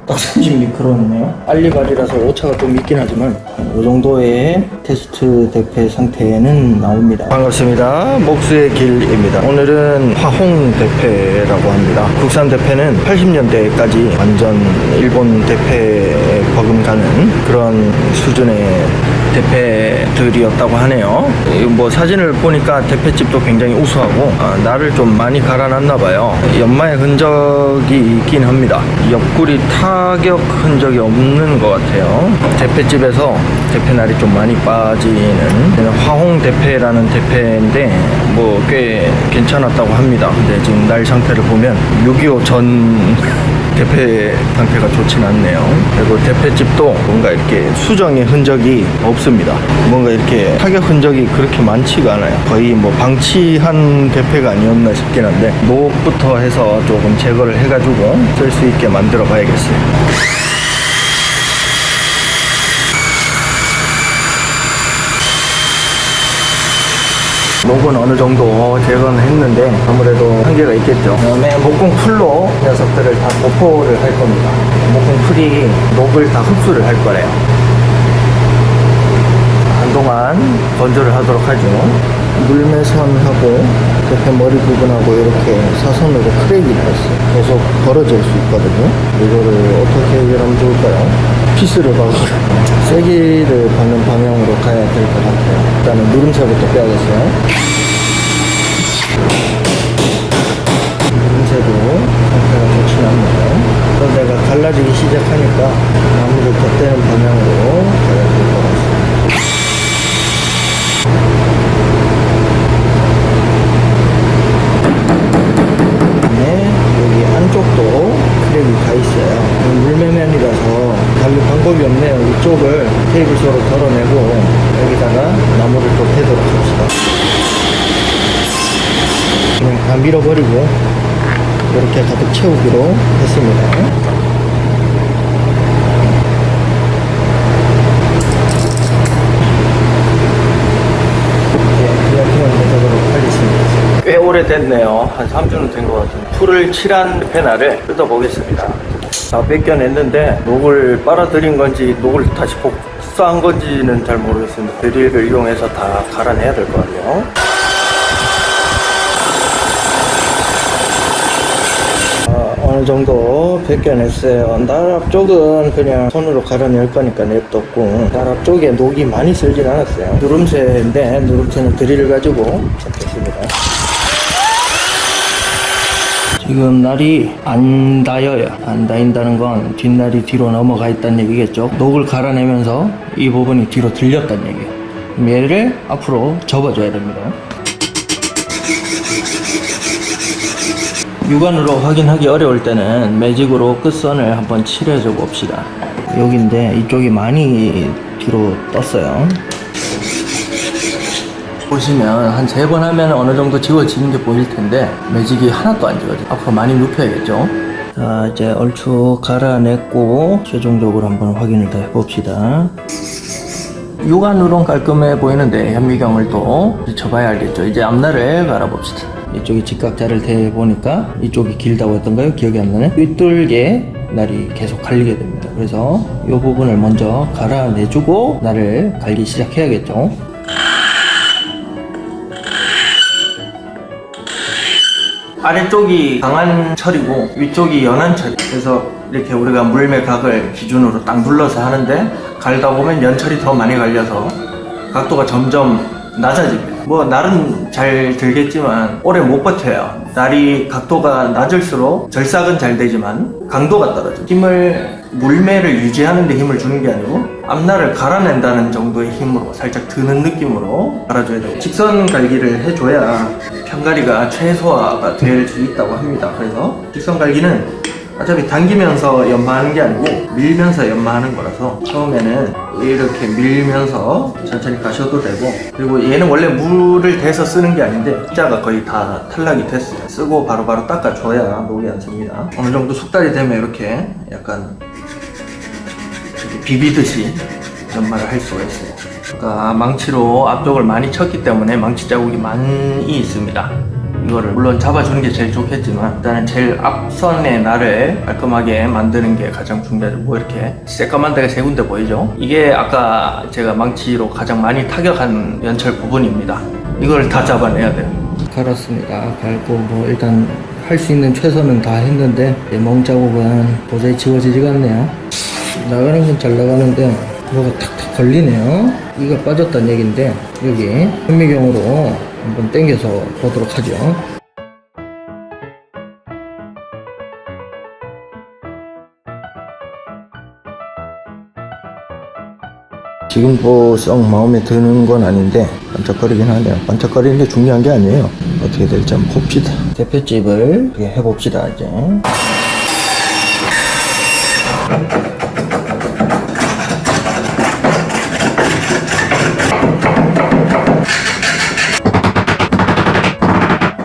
딱 30미크론이네요. 알리바리라서 오차가 좀 있긴 하지만 이 정도의 테스트 대패 상태는 나옵니다. 반갑습니다. 목수의 길입니다. 오늘은 화홍 대패라고 합니다. 국산 대패는 80년대까지 완전 일본 대패에 버금가는 그런 수준의 대패들이었다고 하네요. 뭐 사진을 보니까 대패집도 굉장히 우수하고 날을 좀 많이 갈아놨나 봐요. 연마의 흔적이 있긴 합니다. 옆구리 타격 흔적이 없는 것 같아요. 대패집에서 대패날이 좀 많이 빠지는 화홍 대패라는 대패인데 뭐 꽤 괜찮았다고 합니다. 근데 지금 날 상태를 보면 6.25 전 대패 상태가 좋진 않네요. 그리고 대패집도 뭔가 이렇게 수정의 흔적이 없습니다. 뭔가 이렇게 타격 흔적이 그렇게 많지가 않아요. 거의 뭐 방치한 대패가 아니었나 싶긴 한데 목부터 해서 조금 제거를 해가지고 쓸 수 있게 만들어 봐야겠어요. 녹은 어느 정도 제거는 했는데 아무래도 한계가 있겠죠. 그다음에 목공 풀로 녀석들을 다 도포를 할 겁니다. 목공 풀이 녹을 다 흡수를 할 거래요. 한동안 건조를 하도록 하죠. 물매선하고 대패 머리 부분하고 이렇게 사선으로 크랙이 났어요. 계속 벌어질 수 있거든요. 이거를 어떻게 해결하면 좋을까요? 피스를 박으러 세기를 받는 방향으로 가야 될 것 같아요. 일단은 누름새부터 빼야겠어요. 누름새도 상태가 좋지 않네요. 또 내가 갈라지기 시작하니까 나무를 덧대는 방향으로 가야 될 것 같습니다. 여기 안쪽도 크랙이 가 있어요. 물매면이라서 달릴 방법이 없네요. 이쪽을 테이블소로 덜어내고 여기다가 나무를 또 대도록 합시다. 그냥 다 밀어버리고 이렇게 가득 채우기로 했습니다. 꽤 오래됐네요. 한 3주는 된 것 같은데 풀을 칠한 페나를 뜯어보겠습니다. 다 뺏겨냈는데 녹을 빨아들인 건지 녹을 다시 복사한 건지는 잘 모르겠습니다. 드릴을 이용해서 다 갈아내야 될 것 같네요. 어느 정도 벗겨냈어요. 날 앞쪽은 그냥 손으로 갈아낼 거니까 냅뒀고 날 앞쪽에 녹이 많이 쓸진 않았어요. 누름새인데 누름새는 드릴을 가지고 잡혔습니다. 지금 날이 안 닿여요. 안 닿인다는 건 뒷날이 뒤로 넘어가 있다는 얘기겠죠. 녹을 갈아내면서 이 부분이 뒤로 들렸다는 얘기예요. 그럼 얘를 앞으로 접어줘야 됩니다. 육안으로 확인하기 어려울 때는 매직으로 끝선을 한번 칠해줘 봅시다. 여기인데 이쪽이 많이 뒤로 떴어요. 보시면 한 3번 하면 어느 정도 지워지는 게 보일 텐데 매직이 하나도 안 지워져요. 앞으로 많이 눕혀야겠죠. 자, 이제 얼추 갈아냈고 최종적으로 한번 확인을 더 해봅시다. 육안으로는 깔끔해 보이는데 현미경을 또 비춰봐야 알겠죠. 이제 앞날을 갈아봅시다. 이쪽이 직각자를 대보니까 이쪽이 길다고 했던가요? 기억이 안 나네. 삐뚤게 날이 계속 갈리게 됩니다. 그래서 이 부분을 먼저 갈아내주고 날을 갈기 시작해야겠죠. 아래쪽이 강한 철이고 위쪽이 연한 철이, 그래서 이렇게 우리가 물매각을 기준으로 딱 눌러서 하는데 갈다 보면 연철이 더 많이 갈려서 각도가 점점 낮아집니다. 뭐 날은 잘 들겠지만 오래 못 버텨요. 날이 각도가 낮을수록 절삭은 잘 되지만 강도가 떨어져요. 물매를 유지하는 데 힘을 주는 게 아니고 앞날을 갈아낸다는 정도의 힘으로 살짝 드는 느낌으로 갈아줘야 되고, 직선 갈기를 해줘야 편갈이가 최소화가 될 수 있다고 합니다. 그래서 직선 갈기는 어차피 당기면서 연마하는 게 아니고 밀면서 연마하는 거라서 처음에는 이렇게 밀면서 천천히 가셔도 되고, 그리고 얘는 원래 물을 대서 쓰는 게 아닌데 입자가 거의 다 탈락이 됐어요. 쓰고 바로바로 닦아줘야 녹이 안 씁니다. 어느 정도 숙달이 되면 이렇게 약간 이렇게 비비듯이 연마를 할 수가 있어요. 그러니까 망치로 앞쪽을 많이 쳤기 때문에 망치 자국이 많이 있습니다. 이거를 물론 잡아주는 게 제일 좋겠지만 일단은 제일 앞선의 날을 깔끔하게 만드는 게 가장 중요하죠. 뭐 이렇게 새까만 데가 세 군데 보이죠? 이게 아까 제가 망치로 가장 많이 타격한 연철 부분입니다. 이걸 다 잡아내야 돼요. 갈았습니다. 갈고 뭐 일단 할 수 있는 최선은 다 했는데 멍자국은 도저히 지워지지가 않네요. 나가는 건 잘 나가는데 뭐가 탁탁 걸리네요. 이가 빠졌다는 얘기인데 여기 현미경으로 한번 당겨서 보도록 하죠. 지금 뭐 썩 마음에 드는 건 아닌데 반짝거리긴 하네요. 반짝거리는 게 중요한 게 아니에요. 어떻게 될지 한번 봅시다. 대표집을 어떻게 해봅시다. 이제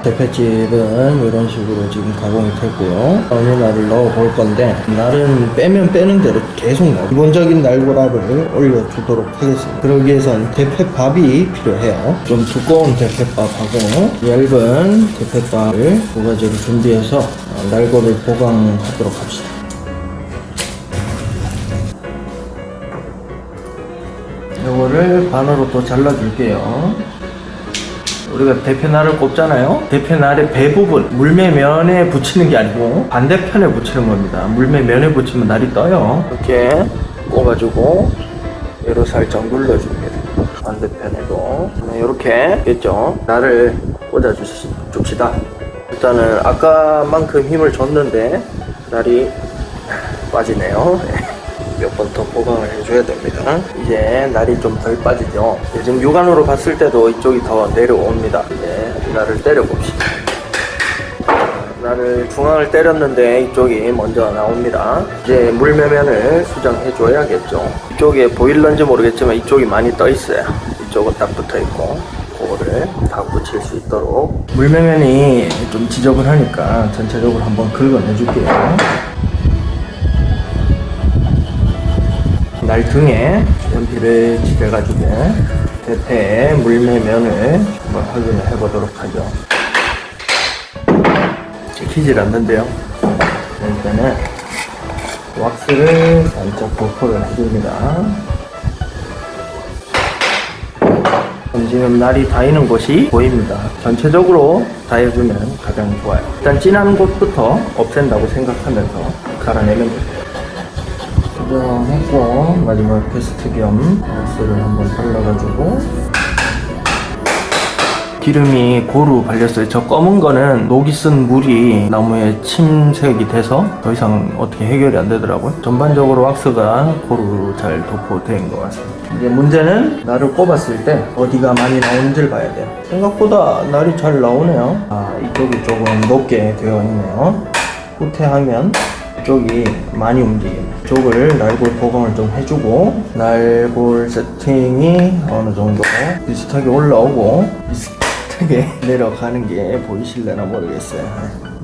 대패집은 이런 식으로 지금 가공이 되고요. 어느 날을 넣어 볼 건데 날은 빼면 빼는 대로 계속 나와요. 기본적인 날고락을 올려주도록 하겠습니다. 그러기 위해선 대패밥이 필요해요. 좀 두꺼운 대패밥하고 얇은 대패밥을 두 가지를 준비해서 날고를 보강하도록 합시다. 이거를 반으로 또 잘라줄게요. 우리가 대패날을 꼽잖아요. 대패날의 배 부분 물매면에 붙이는 게 아니고 반대편에 붙이는 겁니다. 물매면에 붙이면 날이 떠요. 이렇게 꼽아주고 얘로 살짝 눌러줍니다. 반대편에도 이렇게 됐죠. 날을 꽂아줍시다. 일단은 아까만큼 힘을 줬는데 날이 빠지네요. 몇 번 더 보강을 해줘야 됩니다. 이제 날이 좀 덜 빠지죠. 지금 육안으로 봤을 때도 이쪽이 더 내려옵니다. 이제 날을 때려봅시다. 날을 중앙을 때렸는데 이쪽이 먼저 나옵니다. 이제 물매면을 수정해 줘야겠죠. 이쪽에 보일런지 모르겠지만 이쪽이 많이 떠 있어요. 이쪽은 딱 붙어 있고 그거를 다 붙일 수 있도록 물매면이 좀 지저분하니까 전체적으로 한번 긁어내 줄게요. 날 등에 연필을 칠해가지고 대패의 물매면을 한번 확인을 해보도록 하죠. 찍히질 않는데요. 일단은 왁스를 살짝 도포를 해줍니다. 지금 날이 닿이는 곳이 보입니다. 전체적으로 닿여주면 가장 좋아요. 일단 진한 곳부터 없앤다고 생각하면서 갈아내면 됩니다. 수정했고 마지막 테스트 겸 왁스를 한번 발라가지고 기름이 고루 발렸어요. 저 검은 거는 녹이 쓴 물이 나무에 침색이 돼서 더 이상 어떻게 해결이 안 되더라고요. 전반적으로 왁스가 고루 잘 도포된 것 같습니다. 이제 문제는 날을 꼽았을 때 어디가 많이 나오는지를 봐야 돼요. 생각보다 날이 잘 나오네요. 이쪽이 조금 높게 되어 있네요. 후퇴하면 이쪽이 많이 움직입니다. 이쪽을 날골 보강을 좀 해주고 날골 세팅이 어느 정도 비슷하게 올라오고 비슷하게 내려가는 게 보이실려나 모르겠어요.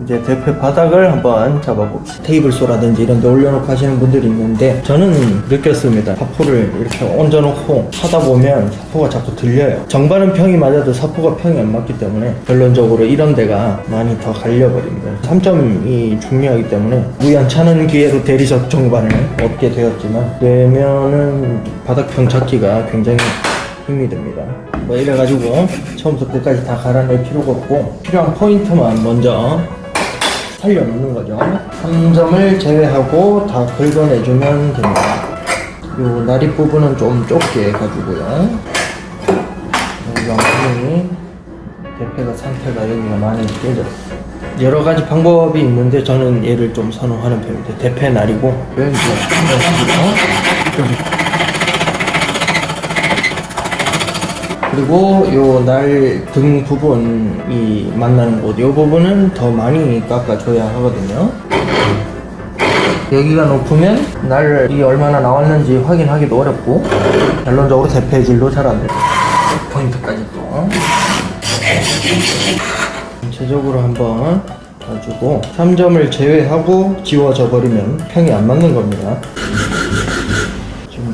이제 대패 바닥을 한번 잡아봅시다. 테이블소라든지 이런 데 올려놓고 하시는 분들이 있는데 저는 느꼈습니다. 사포를 이렇게 얹어놓고 하다 보면 사포가 자꾸 들려요. 정반은 평이 맞아도 사포가 평이 안 맞기 때문에 결론적으로 이런 데가 많이 더 갈려버립니다. 3점이 중요하기 때문에 우연찮은 기회로 대리석 정반을 얻게 되었지만 되면은 바닥평 잡기가 굉장히 힘이 듭니다. 뭐 이래가지고 처음부터 끝까지 다 갈아낼 필요가 없고 필요한 포인트만 먼저 살려놓는 거죠. 3점을 제외하고 다 긁어내주면 됩니다. 요 나리 부분은 좀 좁게 해가지고요. 양푼이 대패가 상태가 여기가 많이 깨졌어요. 여러 가지 방법이 있는데 저는 얘를 좀 선호하는 편입니다. 대패 날이고 이런 식으로 그리고 요 날 등 부분이 만나는 곳, 요 부분은 더 많이 깎아줘야 하거든요. 여기가 높으면 날이 얼마나 나왔는지 확인하기도 어렵고 결론적으로 대패질도 잘 안 돼요. 포인트까지 또 전체적으로 한번 봐주고 3점을 제외하고 지워져 버리면 평이 안 맞는 겁니다.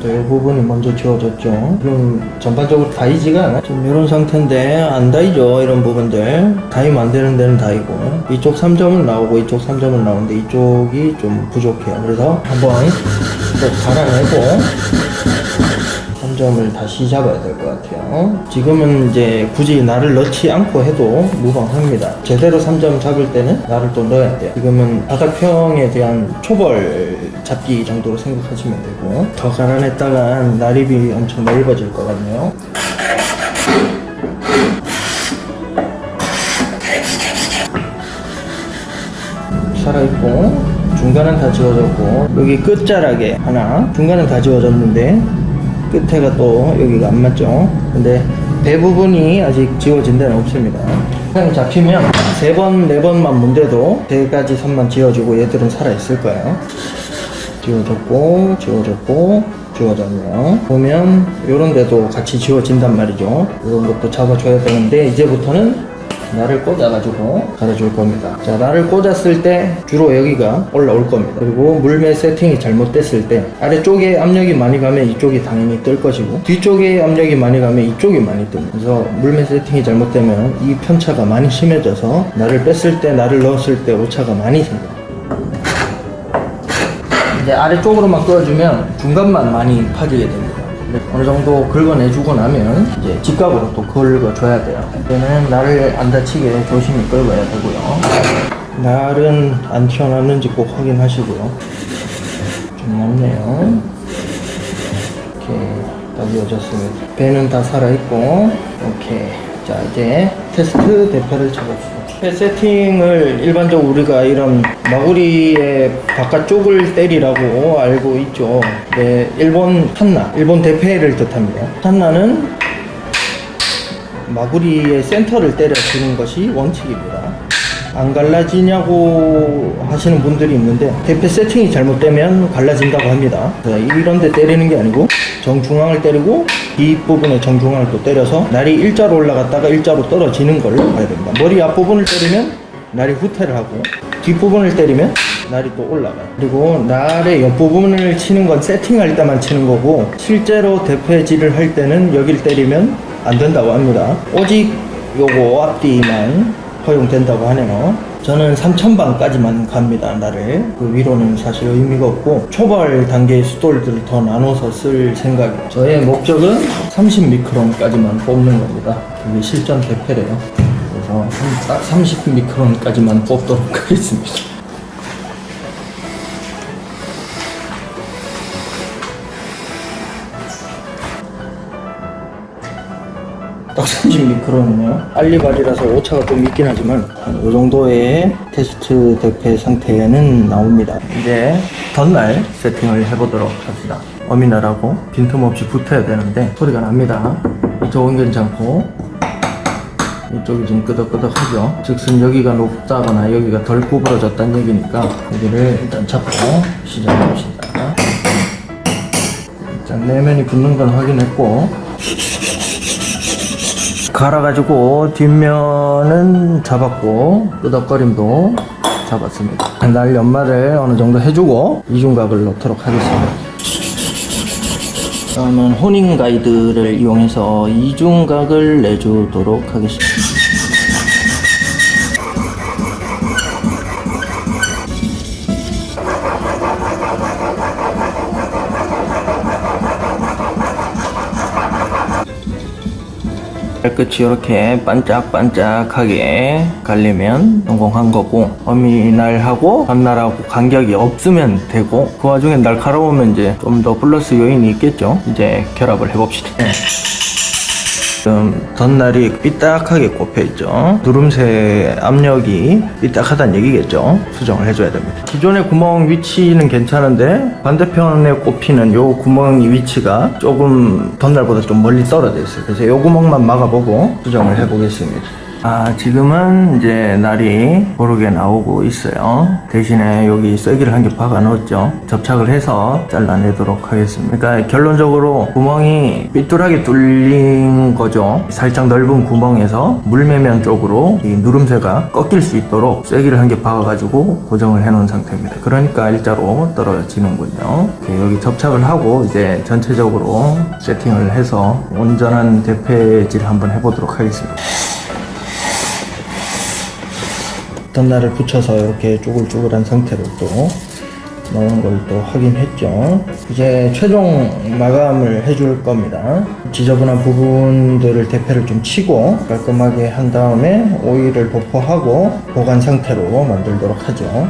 이 부분이 먼저 지워졌죠. 그럼 전반적으로 다이지가 않아. 좀 이런 상태인데 안 다이죠. 이런 부분들 다이면 안 되는 데는 다이고, 이쪽 3점은 나오고 이쪽 3점은 나오는데 이쪽이 좀 부족해요. 그래서 한번 또 갈아내고 3점을 다시 잡아야 될 것 같아요. 지금은 이제 굳이 날을 넣지 않고 해도 무방합니다. 제대로 3점 잡을 때는 날을 또 넣어야 돼요. 지금은 바닥평에 대한 초벌 잡기 정도로 생각하시면 되고, 더 갈아냈다가 날입이 엄청 넓어질 것 같네요. 살아있고 중간은 다 지워졌고, 여기 끝자락에 하나, 중간은 다 지워졌는데 끝에가 또 여기가 안 맞죠. 근데 배 부분이 아직 지워진 데는 없습니다. 그냥 잡히면 3번, 4번만 문대도 3가지 선만 지워지고 얘들은 살아있을 거예요. 지워졌고 지워졌고 지워졌네요. 보면 요런 데도 같이 지워진단 말이죠. 이런 것도 잡아줘야 되는데 이제부터는 날을 꽂아가지고 갈아줄 겁니다. 자, 날을 꽂았을 때 주로 여기가 올라올 겁니다. 그리고 물매 세팅이 잘못됐을 때 아래쪽에 압력이 많이 가면 이쪽이 당연히 뜰 것이고, 뒤쪽에 압력이 많이 가면 이쪽이 많이 뜹니다. 그래서 물매 세팅이 잘못되면 이 편차가 많이 심해져서 날을 뺐을 때, 날을 넣었을 때 오차가 많이 생겨요. 이제 아래쪽으로만 끄어주면 중간만 많이 파지게 됩니다. 어느 정도 긁어내주고 나면 이제 직각으로 또 긁어줘야 돼요. 이때는 날을 안 다치게 조심히 긁어야 되고요. 날은 안 튀어나왔는지 꼭 확인하시고요. 좀 남네요. 이렇게 딱 이어졌습니다. 배는 다 살아있고, 오케이. 자, 이제 테스트 대패를 쳐봅시다. 배 세팅을 일반적으로 우리가 이런 마구리의 바깥쪽을 때리라고 알고 있죠. 네, 일본 탄나, 일본 대패를 뜻합니다. 탄나는 마구리의 센터를 때려주는 것이 원칙입니다. 안 갈라지냐고 하시는 분들이 있는데, 대패 세팅이 잘못되면 갈라진다고 합니다. 이런 데 때리는 게 아니고 정중앙을 때리고 뒷부분에 정중앙을 또 때려서 날이 일자로 올라갔다가 일자로 떨어지는 걸 봐야 됩니다. 머리 앞부분을 때리면 날이 후퇴를 하고, 뒷부분을 때리면 날이 또 올라가요. 그리고 날의 옆부분을 치는 건 세팅할 때만 치는 거고, 실제로 대패질을 할 때는 여길 때리면 안 된다고 합니다. 오직 요거 앞뒤만 허용된다고 하네요. 저는 3000방까지만 갑니다, 날을. 그 위로는 사실 의미가 없고, 초벌 단계의 숫돌들을 더 나눠서 쓸 생각이에요. 저의 목적은 30미크론까지만 뽑는 겁니다. 그게 실전 대패래요. 그래서 딱 30미크론까지만 뽑도록 하겠습니다. 딱 30미크론이네요. 알리발이라서 오차가 좀 있긴 하지만 이 정도의 테스트 대패 상태는 나옵니다. 이제 덧날 세팅을 해보도록 합시다. 어미날하고 빈틈없이 붙어야 되는데 소리가 납니다. 이쪽은 괜찮고 이쪽이 좀 끄덕끄덕하죠. 즉슨 여기가 높다거나 여기가 덜 구부러졌다는 얘기니까 여기를 일단 잡고 시작해봅시다. 일단 내면이 붙는 건 확인했고, 갈아가지고 뒷면은 잡았고 끄덕거림도 잡았습니다. 날 연말을 어느 정도 해주고 이중각을 넣도록 하겠습니다. 그러면 호닝 가이드를 이용해서 이중각을 내주도록 하겠습니다. 끝이 이렇게 반짝반짝하게 갈리면 성공한 거고, 어미날하고 덧날하고 간격이 없으면 되고, 그 와중에 날카로우면 이제 좀 더 플러스 요인이 있겠죠. 이제 결합을 해봅시다. 지금 덧날이 삐딱하게 꼽혀있죠. 누름새 압력이 삐딱하다는 얘기겠죠. 수정을 해줘야 됩니다. 기존의 구멍 위치는 괜찮은데 반대편에 꼽히는 요 구멍 위치가 조금 덧날보다 좀 멀리 떨어져 있어요. 그래서 요 구멍만 막아보고 수정을 해보겠습니다. 지금은 이제 날이 고르게 나오고 있어요. 대신에 여기 쐐기를 한 개 박아 넣었죠. 접착을 해서 잘라내도록 하겠습니다. 그러니까 결론적으로 구멍이 삐뚤하게 뚫린 거죠. 살짝 넓은 구멍에서 물매면 쪽으로 이 누름새가 꺾일 수 있도록 쐐기를 한 개 박아가지고 고정을 해 놓은 상태입니다. 그러니까 일자로 떨어지는군요. 여기 접착을 하고 이제 전체적으로 세팅을 해서 온전한 대패질 한번 해보도록 하겠습니다. 덧날을 붙여서 이렇게 쪼글쪼글한 상태로 또 나오는 걸 또 확인했죠. 이제 최종 마감을 해줄 겁니다. 지저분한 부분들을 대패를 좀 치고 깔끔하게 한 다음에 오일을 도포하고 보관 상태로 만들도록 하죠.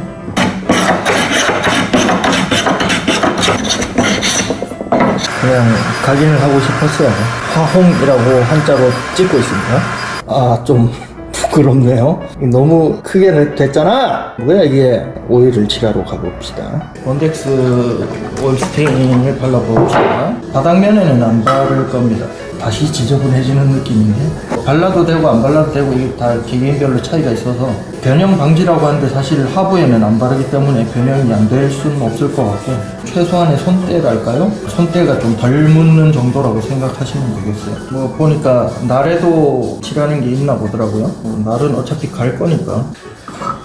그냥 각인을 하고 싶었어요. 화홍이라고 한자로 찍고 있습니다. 좀 부끄럽네요. 너무 크게 됐잖아. 뭐야 이게. 오일을 칠하러 가봅시다. 원덱스 오일 스테인을 발라봅시다. 바닥면에는 안 바를 겁니다. 다시 지저분해지는 느낌인데 발라도 되고 안 발라도 되고 이게 다 개개인별로 차이가 있어서 변형 방지라고 하는데 사실 하부에는 안 바르기 때문에 변형이 안 될 수는 없을 것 같고 최소한의 손때랄까요? 손때가 좀 덜 묻는 정도라고 생각하시면 되겠어요. 뭐 보니까 날에도 칠하는 게 있나 보더라고요. 날은 어차피 갈 거니까.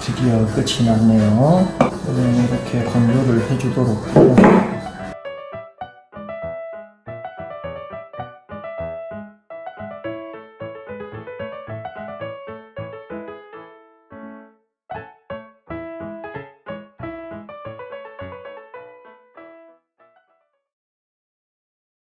드디어 끝이 났네요. 이렇게 건조를 해주도록 하고